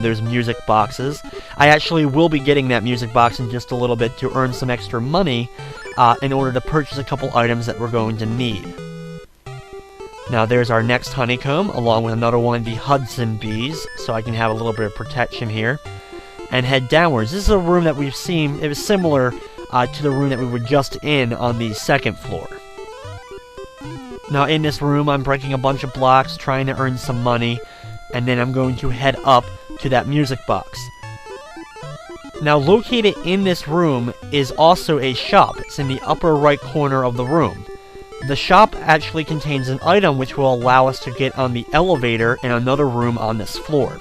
There's music boxes. I actually will be getting that music box in just a little bit to earn some extra money in order to purchase a couple items that we're going to need. Now there's our next honeycomb, along with another one of the Hudson bees, so I can have a little bit of protection here. And head downwards. This is a room that we've seen. It was similar to the room that we were just in on the second floor. Now in this room, I'm breaking a bunch of blocks, trying to earn some money, and then I'm going to head up to that music box. Now located in this room is also a shop. It's in the upper right corner of the room. The shop actually contains an item which will allow us to get on the elevator in another room on this floor.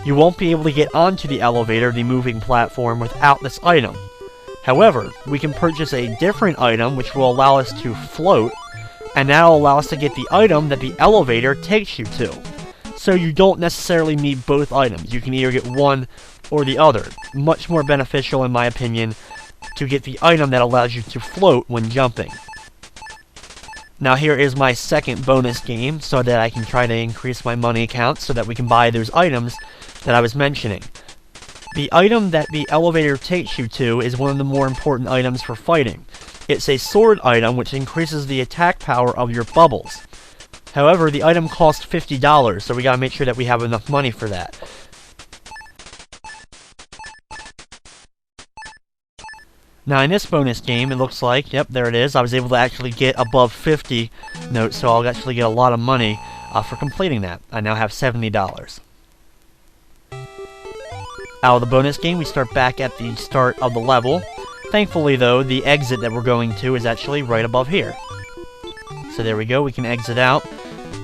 You won't be able to get onto the elevator, the moving platform, without this item. However, we can purchase a different item which will allow us to float, and that will allow us to get the item that the elevator takes you to. So you don't necessarily need both items. You can either get one or the other. Much more beneficial, in my opinion, to get the item that allows you to float when jumping. Now here is my second bonus game, so that I can try to increase my money account so that we can buy those items that I was mentioning. The item that the elevator takes you to is one of the more important items for fighting. It's a sword item which increases the attack power of your bubbles. However, the item costs $50, so we gotta make sure that we have enough money for that. Now in this bonus game, it looks like, yep, there it is, I was able to actually get above 50 notes, so I'll actually get a lot of money for completing that. I now have $70. Out of the bonus game, we start back at the start of the level. Thankfully though, the exit that we're going to is actually right above here. So there we go, we can exit out.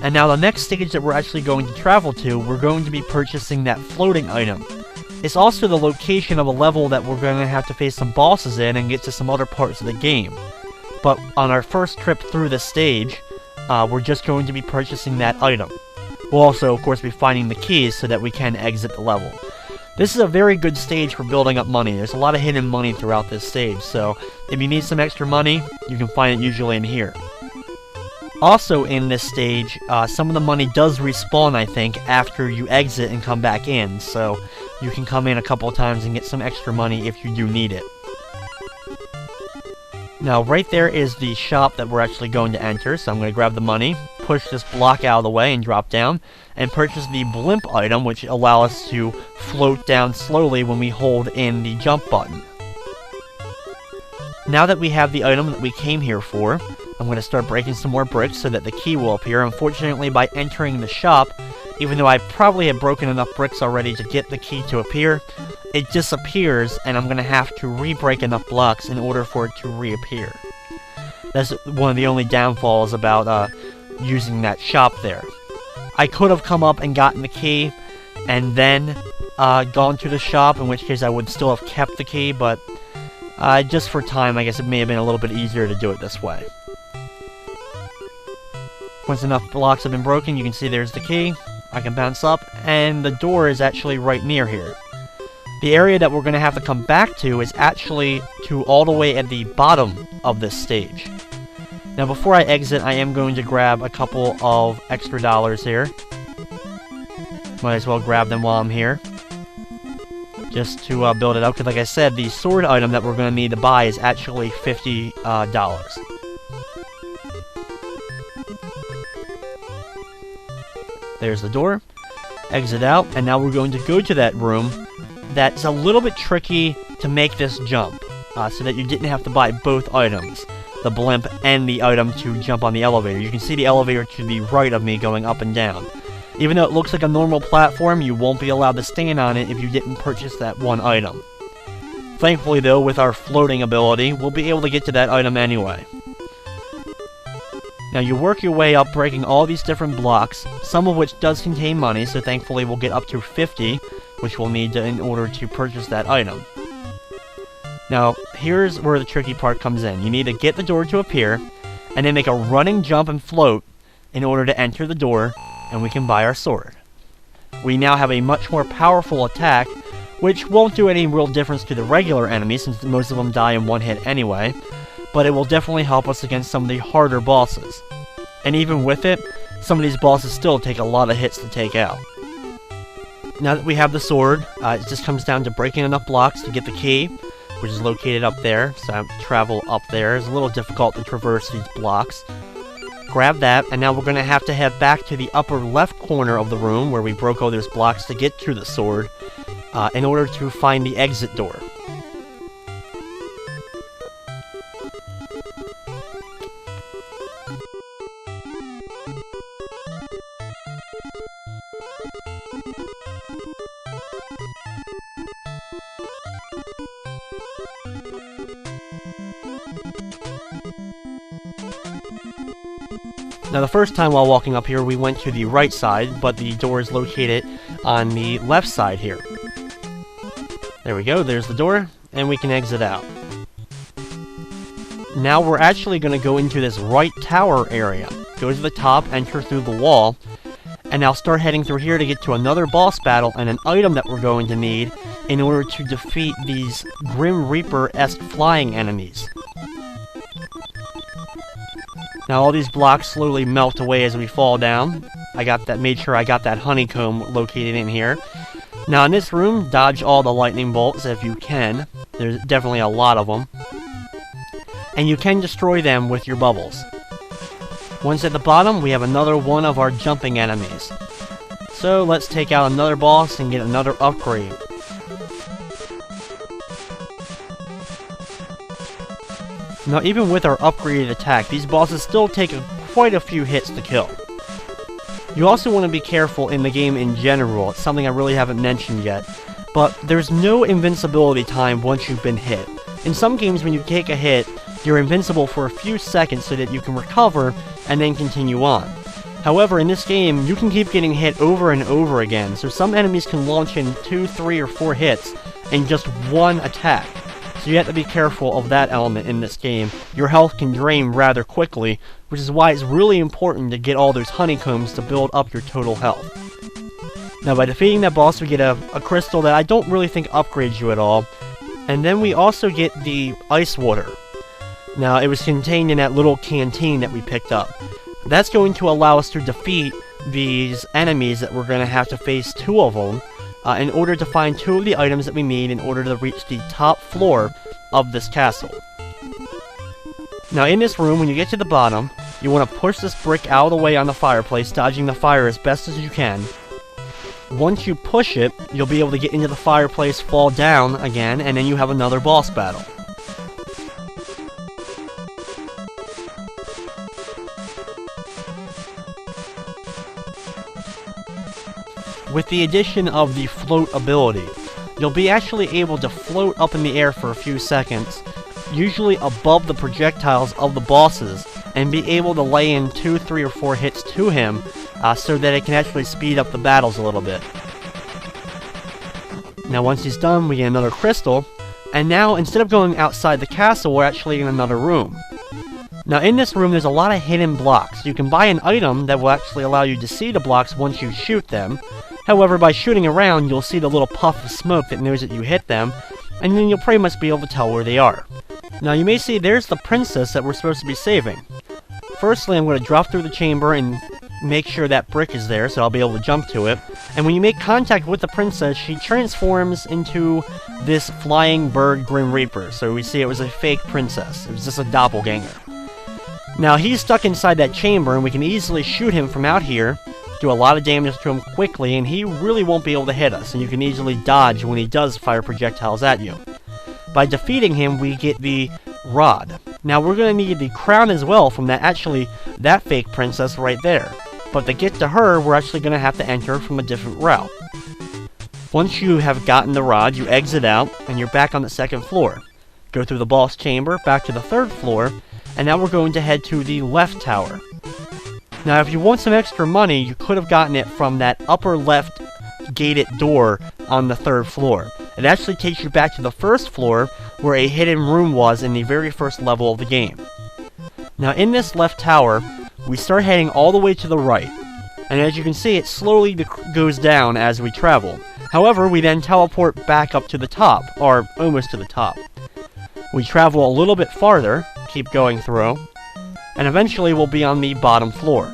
And now the next stage that we're actually going to travel to, we're going to be purchasing that floating item. It's also the location of a level that we're going to have to face some bosses in and get to some other parts of the game. But on our first trip through the stage, we're just going to be purchasing that item. We'll also, of course, be finding the keys so that we can exit the level. This is a very good stage for building up money. There's a lot of hidden money throughout this stage, so if you need some extra money, you can find it usually in here. Also in this stage, some of the money does respawn, I think, after you exit and come back in, so you can come in a couple of times and get some extra money if you do need it. Now right there is the shop that we're actually going to enter, so I'm going to grab the money, push this block out of the way and drop down, and purchase the blimp item, which allows us to float down slowly when we hold in the jump button. Now that we have the item that we came here for, I'm going to start breaking some more bricks so that the key will appear. Unfortunately, by entering the shop, even though I probably have broken enough bricks already to get the key to appear, it disappears, and I'm going to have to re-break enough blocks in order for it to reappear. That's one of the only downfalls about using that shop there. I could have come up and gotten the key, and then gone to the shop, in which case I would still have kept the key, but just for time, I guess it may have been a little bit easier to do it this way. Once enough blocks have been broken, you can see there's the key. I can bounce up, and the door is actually right near here. The area that we're going to have to come back to is actually to all the way at the bottom of this stage. Now before I exit, I am going to grab a couple of extra dollars here. Might as well grab them while I'm here, just to build it up, because like I said, the sword item that we're going to need to buy is actually $50. There's the door. Exit out, and now we're going to go to that room that's a little bit tricky to make this jump, so that you didn't have to buy both items, the blimp and the item to jump on the elevator. You can see the elevator to the right of me going up and down. Even though it looks like a normal platform, you won't be allowed to stand on it if you didn't purchase that one item. Thankfully though, with our floating ability, we'll be able to get to that item anyway. Now you work your way up, breaking all these different blocks, some of which does contain money, so thankfully we'll get up to 50, which we'll need in order to purchase that item. Now, here's where the tricky part comes in. You need to get the door to appear, and then make a running jump and float in order to enter the door, and we can buy our sword. We now have a much more powerful attack, which won't do any real difference to the regular enemies, since most of them die in one hit anyway, but it will definitely help us against some of the harder bosses. And even with it, some of these bosses still take a lot of hits to take out. now that we have the sword, it just comes down to breaking enough blocks to get the key, which is located up there, so I have to travel up there. It's a little difficult to traverse these blocks. Grab that, and now we're going to have to head back to the upper left corner of the room where we broke all those blocks to get to the sword, in order to find the exit door. Now the first time while walking up here we went to the right side, but the door is located on the left side here. There we go, there's the door, and we can exit out. Now we're actually going to go into this right tower area. Go to the top, enter through the wall, and now start heading through here to get to another boss battle and an item that we're going to need in order to defeat these Grim Reaper-esque flying enemies. Now all these blocks slowly melt away as we fall down. Made sure I got that honeycomb located in here. Now in this room, dodge all the lightning bolts if you can. There's definitely a lot of them. And you can destroy them with your bubbles. Once at the bottom, we have another one of our jumping enemies. So let's take out another boss and get another upgrade. Now even with our upgraded attack, these bosses still take quite a few hits to kill. You also want to be careful in the game in general. It's something I really haven't mentioned yet. But there's no invincibility time once you've been hit. In some games when you take a hit, you're invincible for a few seconds so that you can recover and then continue on. However, in this game, you can keep getting hit over and over again, so some enemies can launch in 2, 3, or 4 hits in just one attack. So you have to be careful of that element in this game. Your health can drain rather quickly, which is why it's really important to get all those honeycombs to build up your total health. Now by defeating that boss we get a crystal that I don't really think upgrades you at all, and then we also get the ice water. Now it was contained in that little canteen that we picked up. That's going to allow us to defeat these enemies that we're going to have to face 2 of them, in order to find 2 of the items that we need in order to reach the top floor of this castle. Now in this room, when you get to the bottom, you want to push this brick out of the way on the fireplace, dodging the fire as best as you can. Once you push it, you'll be able to get into the fireplace, fall down again, and then you have another boss battle. With the addition of the float ability, you'll be actually able to float up in the air for a few seconds, usually above the projectiles of the bosses, and be able to lay in 2, 3, or 4 hits to him, so that it can actually speed up the battles a little bit. Now once he's done, we get another crystal, and now instead of going outside the castle, we're actually in another room. Now in this room there's a lot of hidden blocks. You can buy an item that will actually allow you to see the blocks once you shoot them. However, by shooting around, you'll see the little puff of smoke that knows that you hit them, and then you'll pretty much be able to tell where they are. Now you may see there's the princess that we're supposed to be saving. Firstly, I'm going to drop through the chamber and make sure that brick is there, so I'll be able to jump to it. And when you make contact with the princess, she transforms into this flying bird Grim Reaper. So we see it was a fake princess. It was just a doppelganger. Now he's stuck inside that chamber, and we can easily shoot him from out here, do a lot of damage to him quickly, and he really won't be able to hit us, and you can easily dodge when he does fire projectiles at you. By defeating him, we get the rod. Now we're going to need the crown as well from that fake princess right there. But to get to her, we're actually going to have to enter from a different route. Once you have gotten the rod, you exit out, and you're back on the 2nd floor. Go through the boss chamber, back to the 3rd floor, and now we're going to head to the left tower. Now if you want some extra money, you could have gotten it from that upper left gated door on the 3rd floor. It actually takes you back to the 1st floor, where a hidden room was in the very first level of the game. Now in this left tower, we start heading all the way to the right, and as you can see, it slowly goes down as we travel. However, we then teleport back up to the top, or almost to the top. We travel a little bit farther, keep going through, and eventually we'll be on the bottom floor.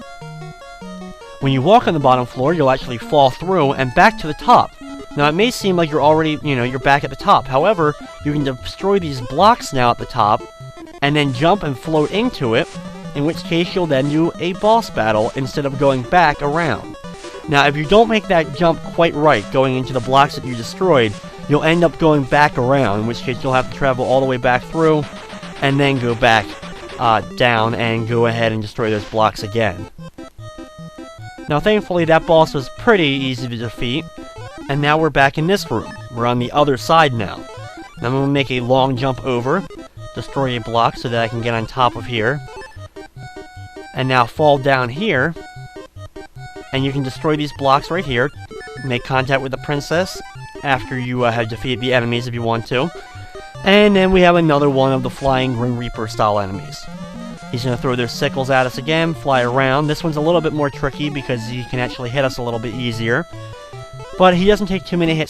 When you walk on the bottom floor, you'll actually fall through and back to the top, Now, it may seem like you're already, you're back at the top. However, you can destroy these blocks now at the top, and then jump and float into it, in which case you'll then do a boss battle instead of going back around. Now, if you don't make that jump quite right, going into the blocks that you destroyed, you'll end up going back around, in which case you'll have to travel all the way back through, and then go back down and go ahead and destroy those blocks again. Now, thankfully, that boss was pretty easy to defeat, and now we're back in this room. We're on the other side now. Now I'm going to make a long jump over, destroy a block so that I can get on top of here, and now fall down here, and you can destroy these blocks right here, make contact with the princess after you have defeated the enemies if you want to, and then we have another one of the flying Grim Reaper style enemies. He's going to throw those sickles at us again, fly around. This one's a little bit more tricky because he can actually hit us a little bit easier, but he doesn't take too many hits